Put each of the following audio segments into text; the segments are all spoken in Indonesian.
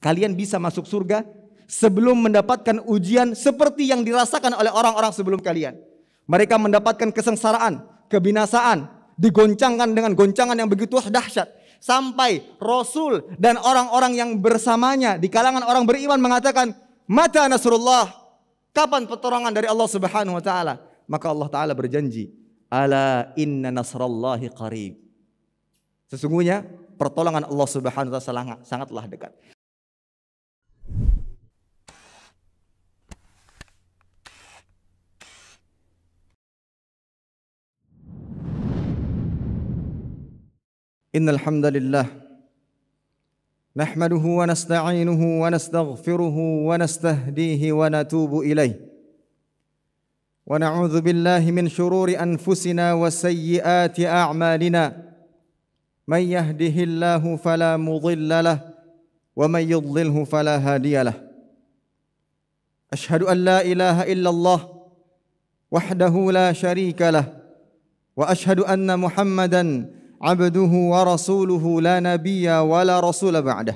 Kalian bisa masuk surga sebelum mendapatkan ujian seperti yang dirasakan oleh orang-orang sebelum kalian. Mereka mendapatkan kesengsaraan, kebinasaan, digoncangkan dengan goncangan yang begitu dahsyat. Sampai Rasul dan orang-orang yang bersamanya di kalangan orang beriman mengatakan, "Mata nasrullah?" Kapan pertolongan dari Allah Subhanahu wa taala? Maka Allah taala berjanji, "Ala inna nasrallahi qarib." Sesungguhnya pertolongan Allah Subhanahu wa taala sangatlah dekat. Innal hamdalillah nahmaduhu wa nasta'inuhu wa nastaghfiruhu wa nastahdihi wa natubu ilaih. Wa na'udzu billahi min shururi anfusina wa sayyiati a'malina. May yahdihillahu fala mudilla lahu wa may yudlilhu fala hadiya lahu. Ashhadu an la ilaha illallah wahdahu la syarika lahu wa ashhadu anna Muhammadan abduhu wa rasuluhu la nabiyya wa la rasula ba'dah.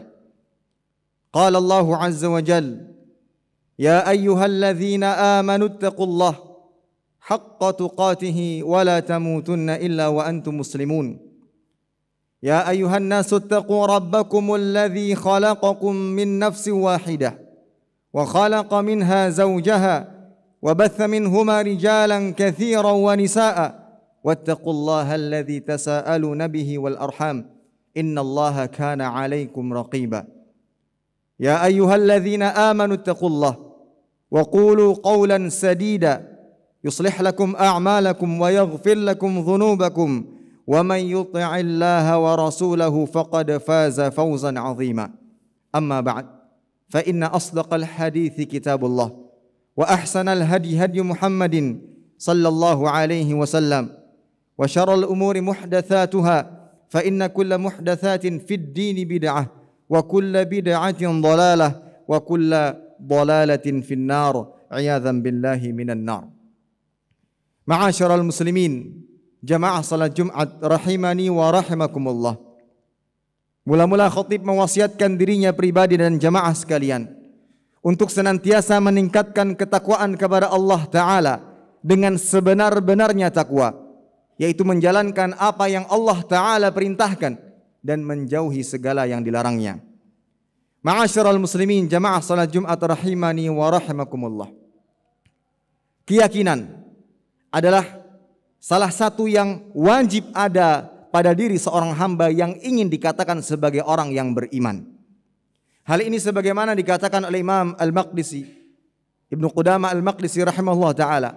Qala Allah azza wa jalla, ya ayyuhalladzina amanu ittaqullaha haqqa tuqatih wa la tamutunna illa wa antum muslimun. Ya ayyuhan nasu ittaqu rabbakumul ladzi khalaqakum min nafsin wahidah wa khalaqa minha zawjaha wa batha minhuma rijalan katsiran wa nisaa'a. واتقوا الله الذي تساءلون به والأرحام إن الله كان عليكم رقيبا يا أيها الذين آمنوا اتقوا الله وقولوا قولا سديدا يصلح لكم أعمالكم ويغفر لكم ذنوبكم ومن يطع الله ورسوله فقد فاز فوزا عظيما أما بعد فإن أصدق الحديث كتاب الله وأحسن الهدي هدي محمد صلى الله عليه وسلم وشر الأمور محدثاتها فإن كل محدثات في الدين بدعة وكل بدعة ضلالة وكل ضلالة في النار عياذا بالله من النار. معاشر المسلمين jamaah salat Jumat rahimani wa rahimakumullah. Mula-mula khatib mewasiatkan dirinya pribadi dan jamaah sekalian untuk senantiasa meningkatkan ketakwaan kepada Allah Ta'ala dengan sebenar-benarnya takwa, yaitu menjalankan apa yang Allah Ta'ala perintahkan dan menjauhi segala yang dilarangnya. Ma'asyiral muslimin jamaah salat Jumat rahimani wa rahimakumullah. Keyakinan adalah salah satu yang wajib ada pada diri seorang hamba yang ingin dikatakan sebagai orang yang beriman. Hal ini sebagaimana dikatakan oleh Imam Al-Maqdisi, Ibnu Qudamah Al-Maqdisi rahimahullah ta'ala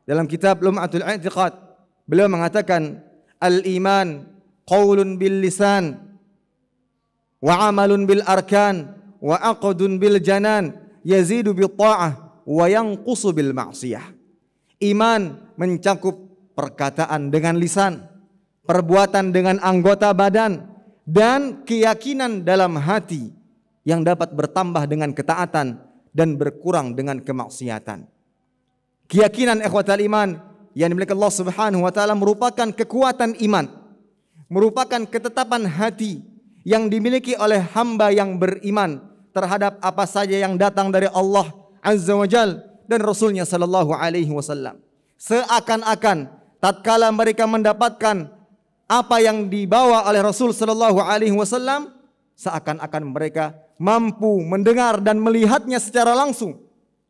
dalam kitab Lum'atul I'tiqad. Beliau mengatakan al-iman qaulun bil lisan wa amalun bil arkan wa aqdun bil janan yazidu bil ta'ah wa yanqusu bil ma'siyah. Iman mencakup perkataan dengan lisan, perbuatan dengan anggota badan, dan keyakinan dalam hati yang dapat bertambah dengan ketaatan dan berkurang dengan kemaksiatan. Keyakinan ikhwatal iman yang dimiliki Allah Subhanahu wa taala merupakan kekuatan iman, merupakan ketetapan hati yang dimiliki oleh hamba yang beriman terhadap apa saja yang datang dari Allah Azza wa Jalla dan Rasulnya sallallahu alaihi wasallam. Seakan-akan tatkala mereka mendapatkan apa yang dibawa oleh Rasul sallallahu alaihi wasallam, seakan-akan mereka mampu mendengar dan melihatnya secara langsung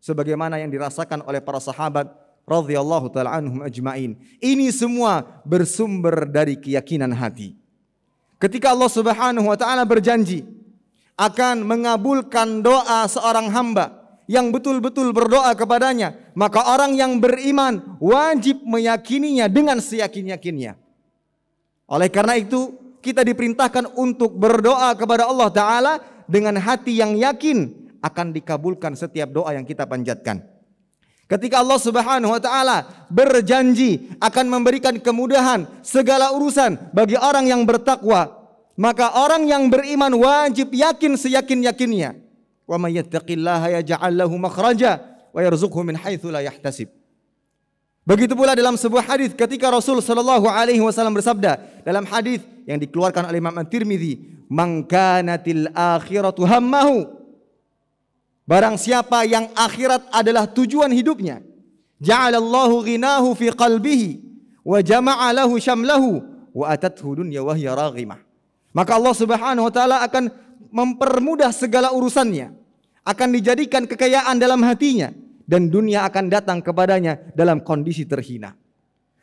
sebagaimana yang dirasakan oleh para sahabat radhiyallahu ta'ala anhum ajma'in. Ini semua bersumber dari keyakinan hati. Ketika Allah Subhanahu wa ta'ala berjanji akan mengabulkan doa seorang hamba yang betul-betul berdoa kepadanya, maka orang yang beriman wajib meyakininya dengan seyakin-yakinnya. Oleh karena itu, kita diperintahkan untuk berdoa kepada Allah Ta'ala dengan hati yang yakin akan dikabulkan setiap doa yang kita panjatkan. Ketika Allah Subhanahu wa taala berjanji akan memberikan kemudahan segala urusan bagi orang yang bertakwa, maka orang yang beriman wajib yakin seyakin-yakinnya. Wa may yattaqillaha yaj'al lahu makhraja wa yarzuqhu min haitsu la yahtasib. Begitu pula dalam sebuah hadis ketika Rasul sallallahu alaihi wasallam bersabda dalam hadis yang dikeluarkan oleh Imam At-Tirmidzi, "Man kanatil akhiratu hammahu Barang siapa yang akhirat adalah tujuan hidupnya, ja'alallahu ghinahu fi qalbihi wa jama'a lahu syamlahu wa atathu dunya wa hiya raghimah. Maka Allah Subhanahu wa taala akan mempermudah segala urusannya, akan dijadikan kekayaan dalam hatinya, dan dunia akan datang kepadanya dalam kondisi terhina.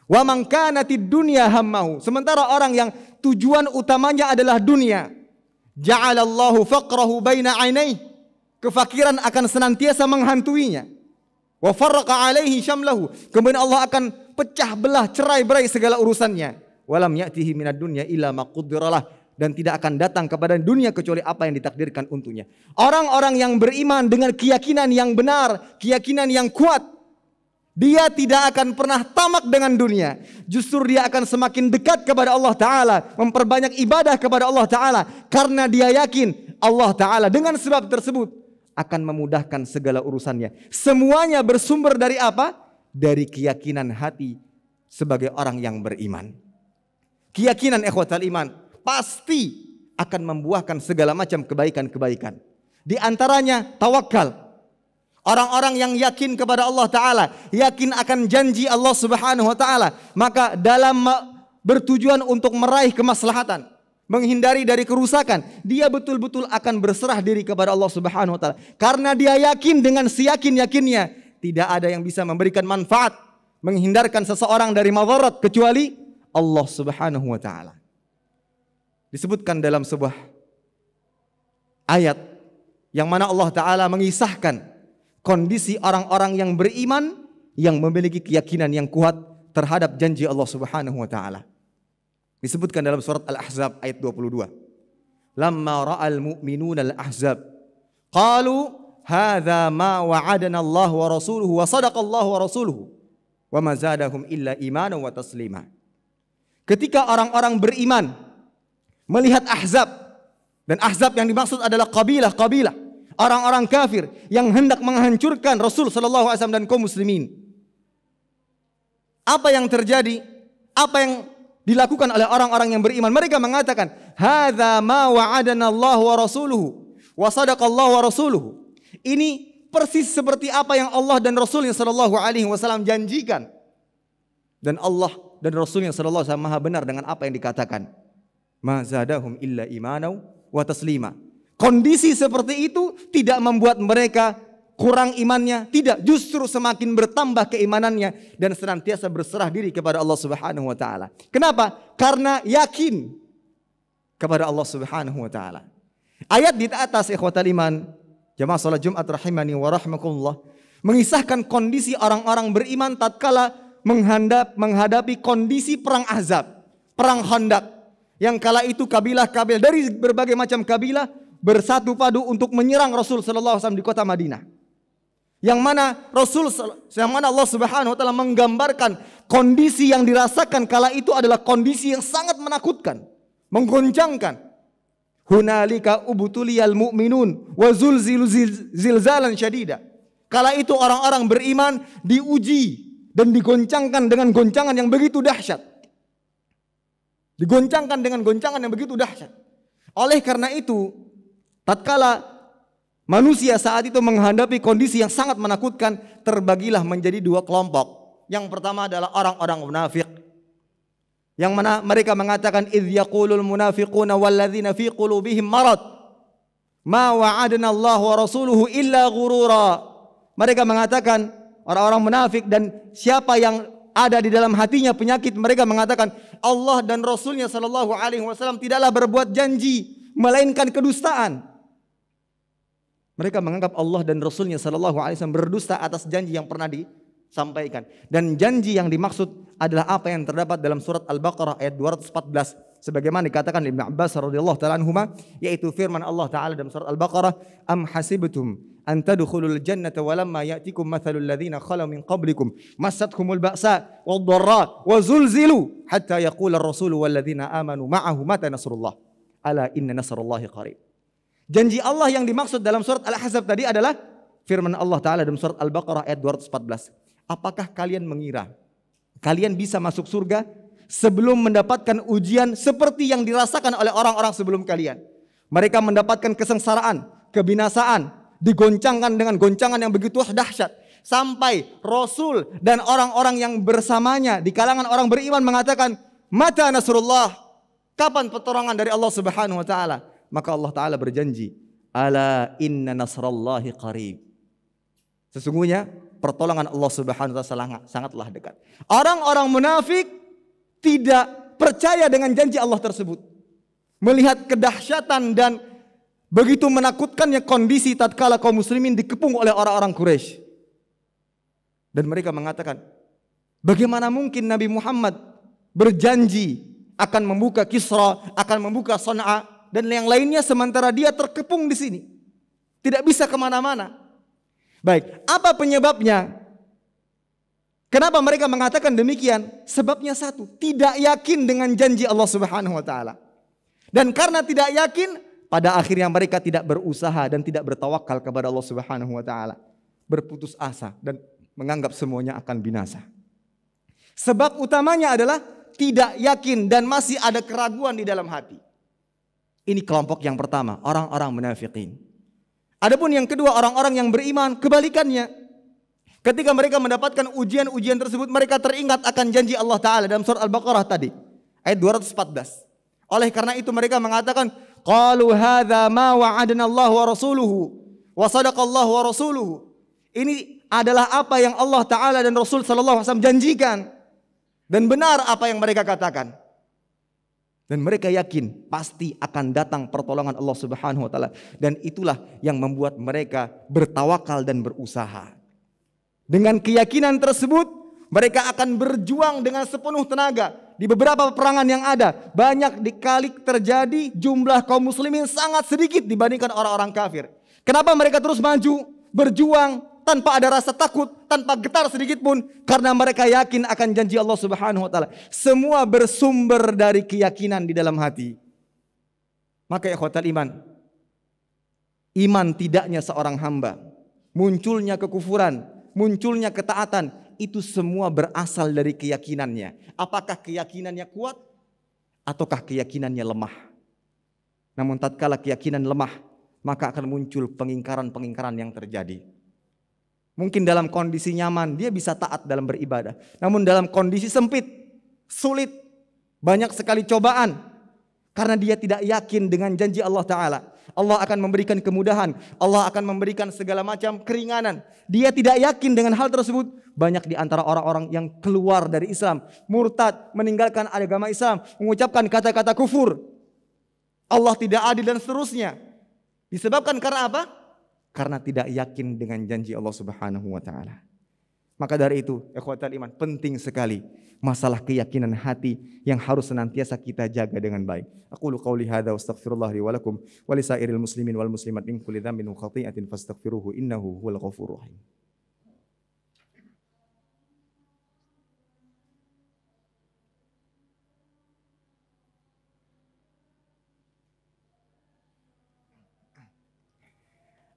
Wa man kanatid dunya hammahu, sementara orang yang tujuan utamanya adalah dunia, ja'alallahu faqrahu baina 'ainaihi, kefakiran akan senantiasa menghantuinya. Wa farraqa 'alaihi syamlahu, kemudian Allah akan pecah belah, cerai-berai segala urusannya. Walam ya'tihi minad dunya illa ma qaddaralah, dan tidak akan datang kepada dunia kecuali apa yang ditakdirkan untuknya. Orang-orang yang beriman dengan keyakinan yang benar, keyakinan yang kuat, dia tidak akan pernah tamak dengan dunia. Justru dia akan semakin dekat kepada Allah Ta'ala, memperbanyak ibadah kepada Allah Ta'ala, karena dia yakin Allah Ta'ala dengan sebab tersebut akan memudahkan segala urusannya. Semuanya bersumber dari apa? Dari keyakinan hati sebagai orang yang beriman. Keyakinan ikhwatal iman pasti akan membuahkan segala macam kebaikan-kebaikan. Di antaranya tawakal. Orang-orang yang yakin kepada Allah Ta'ala, yakin akan janji Allah Subhanahu wa Ta'ala, maka dalam bertujuan untuk meraih kemaslahatan, menghindari dari kerusakan, dia betul-betul akan berserah diri kepada Allah Subhanahu wa Ta'ala. Karena dia yakin dengan seyakin-yakinnya tidak ada yang bisa memberikan manfaat, menghindarkan seseorang dari madarat kecuali Allah Subhanahu wa Ta'ala. Disebutkan dalam sebuah ayat yang mana Allah Ta'ala mengisahkan kondisi orang-orang yang beriman yang memiliki keyakinan yang kuat terhadap janji Allah Subhanahu wa Ta'ala. Disebutkan dalam surat Al-Ahzab ayat 22. Lamma ra'al mu'minuna al-ahzab qalu hadza ma wa'adana Allah wa rasuluhu wa sadaqa Allah wa rasuluhu wa ma zadahum illa imanan wa taslima. Ketika orang-orang beriman melihat Ahzab, dan Ahzab yang dimaksud adalah kabilah-kabilah orang-orang kafir yang hendak menghancurkan Rasul sallallahu alaihi wasallam dan kaum muslimin. Apa yang terjadi? Apa yang dilakukan oleh orang-orang yang beriman? Mereka mengatakan, "Hadza ma wa'adana Allah wa rasuluhu wa sadaqa Allah wa rasuluhu." Ini persis seperti apa yang Allah dan Rasulnya sallallahu alaihi wasallam janjikan. Dan Allah dan Rasulnya sallallahu alaihi wasallam maha benar dengan apa yang dikatakan. Ma zadahum illa imanau wa taslima. Kondisi seperti itu tidak membuat mereka kurang imannya, tidak, justru semakin bertambah keimanannya dan senantiasa berserah diri kepada Allah Subhanahu wa Ta'ala. Kenapa? Karena yakin kepada Allah Subhanahu wa Ta'ala. Ayat di atas ikhwatal iman, jamaah salat Jumat rahimani wa rahmakumullah, mengisahkan kondisi orang-orang beriman tatkala menghadapi kondisi perang Ahzab, perang Khandaq, yang kala itu kabilah-kabilah dari berbagai macam kabilah bersatu padu untuk menyerang Rasul sallallahu alaihi wasallam di kota Madinah. Yang mana Allah Subhanahu wa taala menggambarkan kondisi yang dirasakan kala itu adalah kondisi yang sangat menakutkan, menggoncangkan. Hunalika ubtuliyal mu'minun wa zulzilu zilzalan syadida. Kala itu orang-orang beriman diuji dan digoncangkan dengan goncangan yang begitu dahsyat. Digoncangkan dengan goncangan yang begitu dahsyat. Oleh karena itu, tatkala manusia saat itu menghadapi kondisi yang sangat menakutkan, terbagilah menjadi dua kelompok. Yang pertama adalah orang-orang munafik, yang mana mereka mengatakan idz yaqulul munafiquna walladzina fi qulubihim marad ma wa'adana Allah wa rasuluhu illa ghurura. Mereka mengatakan, orang-orang munafik dan siapa yang ada di dalam hatinya penyakit, mereka mengatakan Allah dan Rasulnya sallallahu alaihi wasallam tidaklah berbuat janji melainkan kedustaan. Mereka menganggap Allah dan Rasulnya sallallahu alaihi wasallam berdusta atas janji yang pernah disampaikan. Dan janji yang dimaksud adalah apa yang terdapat dalam surat Al-Baqarah ayat 214. Sebagaimana dikatakan Ibnu Abbas radhiyallahu ta'ala anhuma, yaitu firman Allah Ta'ala dalam surat Al-Baqarah, am hasibtum an tadkhulul jannata walamma ya'tikum mathalul ladzina khalu min qablikum massathumul ba'sa wad-dharra wa zulzilu hatta yaqula ar-rasulu wal ladzina amanu ma'ahu mata nasrullah ala inna nasrullahi qarib. Janji Allah yang dimaksud dalam surat Al-Ahzab tadi adalah firman Allah Ta'ala dalam surat Al-Baqarah ayat 214. Apakah kalian mengira kalian bisa masuk surga sebelum mendapatkan ujian seperti yang dirasakan oleh orang-orang sebelum kalian? Mereka mendapatkan kesengsaraan, kebinasaan, digoncangkan dengan goncangan yang begitu dahsyat. Sampai Rasul dan orang-orang yang bersamanya di kalangan orang beriman mengatakan, "Mata nasrullah?" Kapan pertolongan dari Allah Subhanahu wa taala? Maka Allah taala berjanji, "Ala inna nasrallahi qarib." Sesungguhnya pertolongan Allah Subhanahu wa taala sangatlah dekat. Orang-orang munafik tidak percaya dengan janji Allah tersebut. Melihat kedahsyatan dan begitu menakutkannya kondisi tatkala kaum muslimin dikepung oleh orang-orang Quraisy. Dan mereka mengatakan, bagaimana mungkin Nabi Muhammad berjanji akan membuka Kisra, akan membuka Sana'a, dan yang lainnya sementara dia terkepung di sini. Tidak bisa kemana-mana. Baik, apa penyebabnya? Kenapa mereka mengatakan demikian? Sebabnya satu, tidak yakin dengan janji Allah Subhanahu wa taala. Dan karena tidak yakin, pada akhirnya mereka tidak berusaha dan tidak bertawakal kepada Allah Subhanahu wa taala. Berputus asa dan menganggap semuanya akan binasa. Sebab utamanya adalah tidak yakin dan masih ada keraguan di dalam hati. Ini kelompok yang pertama, orang-orang munafikin. Adapun yang kedua, orang-orang yang beriman, kebalikannya. Ketika mereka mendapatkan ujian-ujian tersebut, mereka teringat akan janji Allah Ta'ala dalam surat Al-Baqarah tadi, ayat 214. Oleh karena itu mereka mengatakan, qalu hadza ma wa'adana Allah wa rasuluhu wa sadaqallahu wa rasuluhu. Ini adalah apa yang Allah Ta'ala dan Rasul sallallahu alaihi wasallam janjikan, dan benar apa yang mereka katakan. Dan mereka yakin pasti akan datang pertolongan Allah Subhanahu wa taala, dan itulah yang membuat mereka bertawakal dan berusaha. Dengan keyakinan tersebut, mereka akan berjuang dengan sepenuh tenaga. Di beberapa peperangan yang ada, banyak dikali terjadi jumlah kaum muslimin sangat sedikit dibandingkan orang-orang kafir. Kenapa mereka terus maju, berjuang tanpa ada rasa takut, tanpa getar sedikit pun? Karena mereka yakin akan janji Allah Subhanahu wa taala. Semua bersumber dari keyakinan di dalam hati. Maka ikhwatal iman, iman tidaknya seorang hamba, munculnya kekufuran, munculnya ketaatan, itu semua berasal dari keyakinannya. Apakah keyakinannya kuat ataukah keyakinannya lemah? Namun tatkala keyakinan lemah, maka akan muncul pengingkaran-pengingkaran yang terjadi. Mungkin dalam kondisi nyaman dia bisa taat dalam beribadah, namun dalam kondisi sempit, sulit, banyak sekali cobaan, karena dia tidak yakin dengan janji Allah Ta'ala. Allah akan memberikan kemudahan, Allah akan memberikan segala macam keringanan. Dia tidak yakin dengan hal tersebut. Banyak di antara orang-orang yang keluar dari Islam, murtad, meninggalkan agama Islam, mengucapkan kata-kata kufur, Allah tidak adil dan seterusnya. Disebabkan karena apa? Karena tidak yakin dengan janji Allah Subhanahu wa taala. Maka dari itu, ikhwatal iman, penting sekali masalah keyakinan hati yang harus senantiasa kita jaga dengan baik. Aqulu qauli hadza wa astaghfirullah li wa lakum wa lisairil muslimin wal muslimat min kulli dhanbin wa khati'atin fastaghfiruhu innahu huwal ghafurur rahim.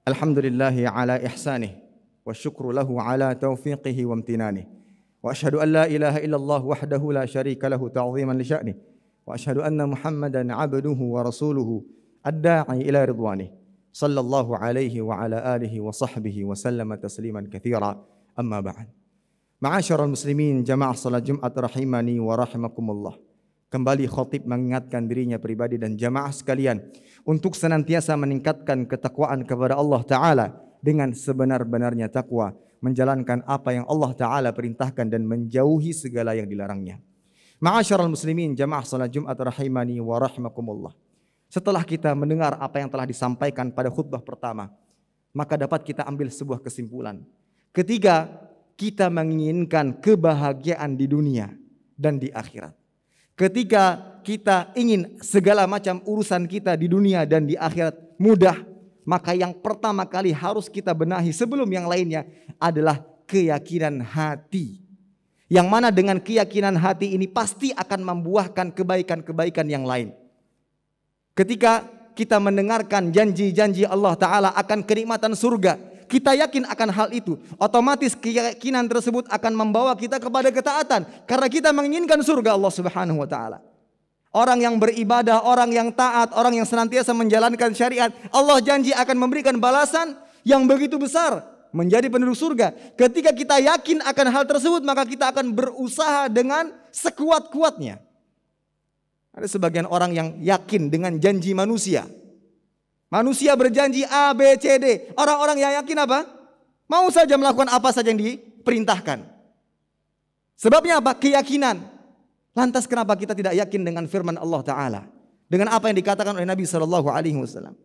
Alhamdulillahi ala ihsanih wa syukru lahu ala taufiqihi wa amtinanih. Wa ashhadu an la ilaha illallah wahdahu la syarika lahu ta'ziman li sya'nih. Wa ashhadu anna Muhammadan 'abduhu wa rasuluhu ad-da'i ila ridwanih. Sallallahu alaihi wa ala alihi wa sahbihi wa sallama tasliman katsira. Amma ba'd. Ma'asyiral muslimin jamaah salat Jumat rahimani wa rahimakumullah. Kembali khatib mengingatkan dirinya pribadi dan jamaah sekalian untuk senantiasa meningkatkan ketakwaan kepada Allah Ta'ala dengan sebenar-benarnya takwa, menjalankan apa yang Allah Ta'ala perintahkan dan menjauhi segala yang dilarangnya. Ma'asyiral muslimin jamaah salat Jumat rahimani wa rahimakumullah. Setelah kita mendengar apa yang telah disampaikan pada khutbah pertama, maka dapat kita ambil sebuah kesimpulan. Ketika kita menginginkan kebahagiaan di dunia dan di akhirat, ketika kita ingin segala macam urusan kita di dunia dan di akhirat mudah, maka yang pertama kali harus kita benahi sebelum yang lainnya adalah keyakinan hati. Yang mana dengan keyakinan hati ini pasti akan membuahkan kebaikan-kebaikan yang lain. Ketika kita mendengarkan janji-janji Allah Ta'ala akan kenikmatan surga, kita yakin akan hal itu, otomatis keyakinan tersebut akan membawa kita kepada ketaatan, karena kita menginginkan surga Allah Subhanahu wa taala. Orang yang beribadah, orang yang taat, orang yang senantiasa menjalankan syariat, Allah janji akan memberikan balasan yang begitu besar, menjadi penduduk surga. Ketika kita yakin akan hal tersebut, maka kita akan berusaha dengan sekuat-kuatnya. Ada sebagian orang yang yakin dengan janji manusia. Manusia berjanji A, B, C, D. Orang-orang yang yakin apa? Mau saja melakukan apa saja yang diperintahkan. Sebabnya apa? Keyakinan. Lantas kenapa kita tidak yakin dengan firman Allah Ta'ala? Dengan apa yang dikatakan oleh Nabi SAW.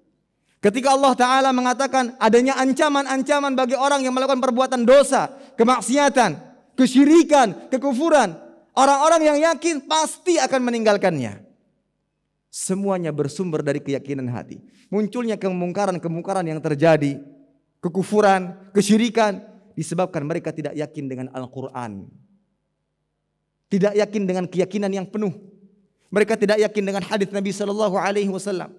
Ketika Allah Ta'ala mengatakan adanya ancaman-ancaman bagi orang yang melakukan perbuatan dosa, kemaksiatan, kesyirikan, kekufuran. Orang-orang yang yakin pasti akan meninggalkannya. Semuanya bersumber dari keyakinan hati. Munculnya kemungkaran-kemungkaran yang terjadi, kekufuran, kesyirikan, disebabkan mereka tidak yakin dengan Al-Quran. Tidak yakin dengan keyakinan yang penuh. Mereka tidak yakin dengan hadis Nabi SAW.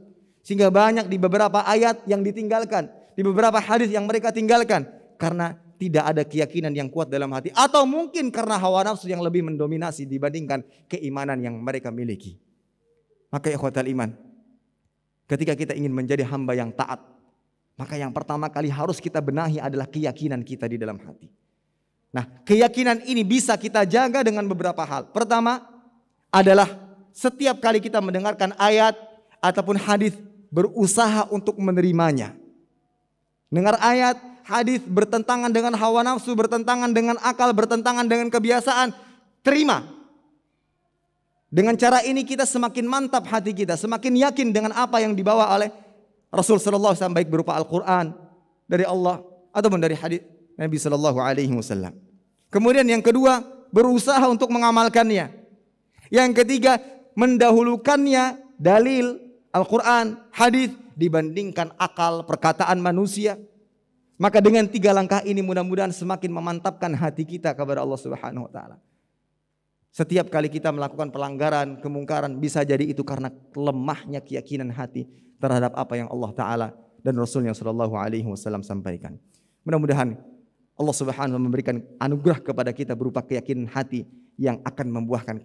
Sehingga banyak di beberapa ayat yang ditinggalkan, di beberapa hadis yang mereka tinggalkan, karena tidak ada keyakinan yang kuat dalam hati, atau mungkin karena hawa nafsu yang lebih mendominasi dibandingkan keimanan yang mereka miliki. Maka ikhwatal iman, ketika kita ingin menjadi hamba yang taat, maka yang pertama kali harus kita benahi adalah keyakinan kita di dalam hati. Nah, keyakinan ini bisa kita jaga dengan beberapa hal. Pertama adalah setiap kali kita mendengarkan ayat ataupun hadis, berusaha untuk menerimanya. Dengar ayat, hadis bertentangan dengan hawa nafsu, bertentangan dengan akal, bertentangan dengan kebiasaan, terima. Dengan cara ini kita semakin mantap hati kita, semakin yakin dengan apa yang dibawa oleh Rasul sallallahu alaihi wasallam, baik berupa Al-Qur'an dari Allah ataupun dari hadis Nabi sallallahu alaihi wasallam. Kemudian yang kedua, berusaha untuk mengamalkannya. Yang ketiga, mendahulukannya dalil Al-Qur'an, hadis dibandingkan akal, perkataan manusia. Maka dengan 3 langkah ini mudah-mudahan semakin memantapkan hati kita kepada Allah Subhanahu wa taala. Setiap kali kita melakukan pelanggaran, kemungkaran, bisa jadi itu karena lemahnya keyakinan hati terhadap apa yang Allah Ta'ala dan Rasulnya Sallallahu Alaihi Wasallam sampaikan. Mudah-mudahan Allah Subhanahu wa memberikan anugerah kepada kita berupa keyakinan hati yang akan membuahkan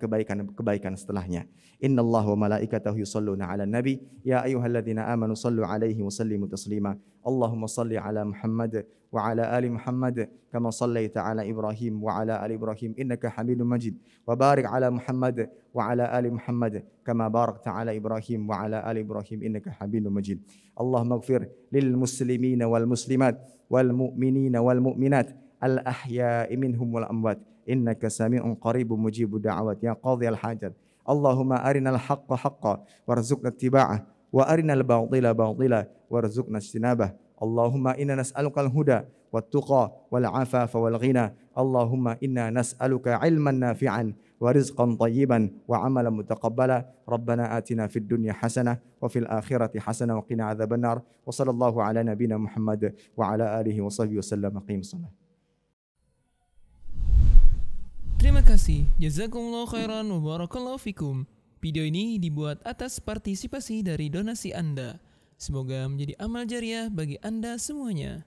kebaikan setelahnya. Innallaha wa malaikatahu yusholluna 'alan nabi ya ayyuhalladzina amanu shallu 'alaihi wa sallimu taslima. Allahumma shalli 'ala Muhammad wa 'ala ali Muhammad kama shallaita 'ala Ibrahim wa 'ala ali Ibrahim innaka Hamidum Majid. Wa barik 'ala Muhammad wa 'ala ali Muhammad kama barakta 'ala Ibrahim wa 'ala ali Ibrahim innaka Hamidum Majid. Allahumma ighfir lil muslimina wal muslimat wal mu'minina wal mu'minat al ahya'i minhum wal amwat. Innaka sami'un qaribun mujibud da'awat ya qadhiyal hajat. Allahumma arinal haqqa haqqan warzuqna ittiba'ah wa arinal batila batila warzuqna ijtinabah. Allahumma inna nas'alukal huda wat tuqa wal afafa wal ghina. Allahumma inna nas'aluka ilman nafi'an wa rizqan tayyiban wa amalan mutaqabbala. Rabbana atina fid dunya hasanah wa fil akhirati hasanah wa qina adzabannar. Wa sallallahu ala nabiyyina Muhammad wa ala alihi wa sahbihi wasallam. Aqim shalah. Terima kasih, jazakumullah khairan wa barakallahu fikum. Video ini dibuat atas partisipasi dari donasi Anda. Semoga menjadi amal jariah bagi Anda semuanya.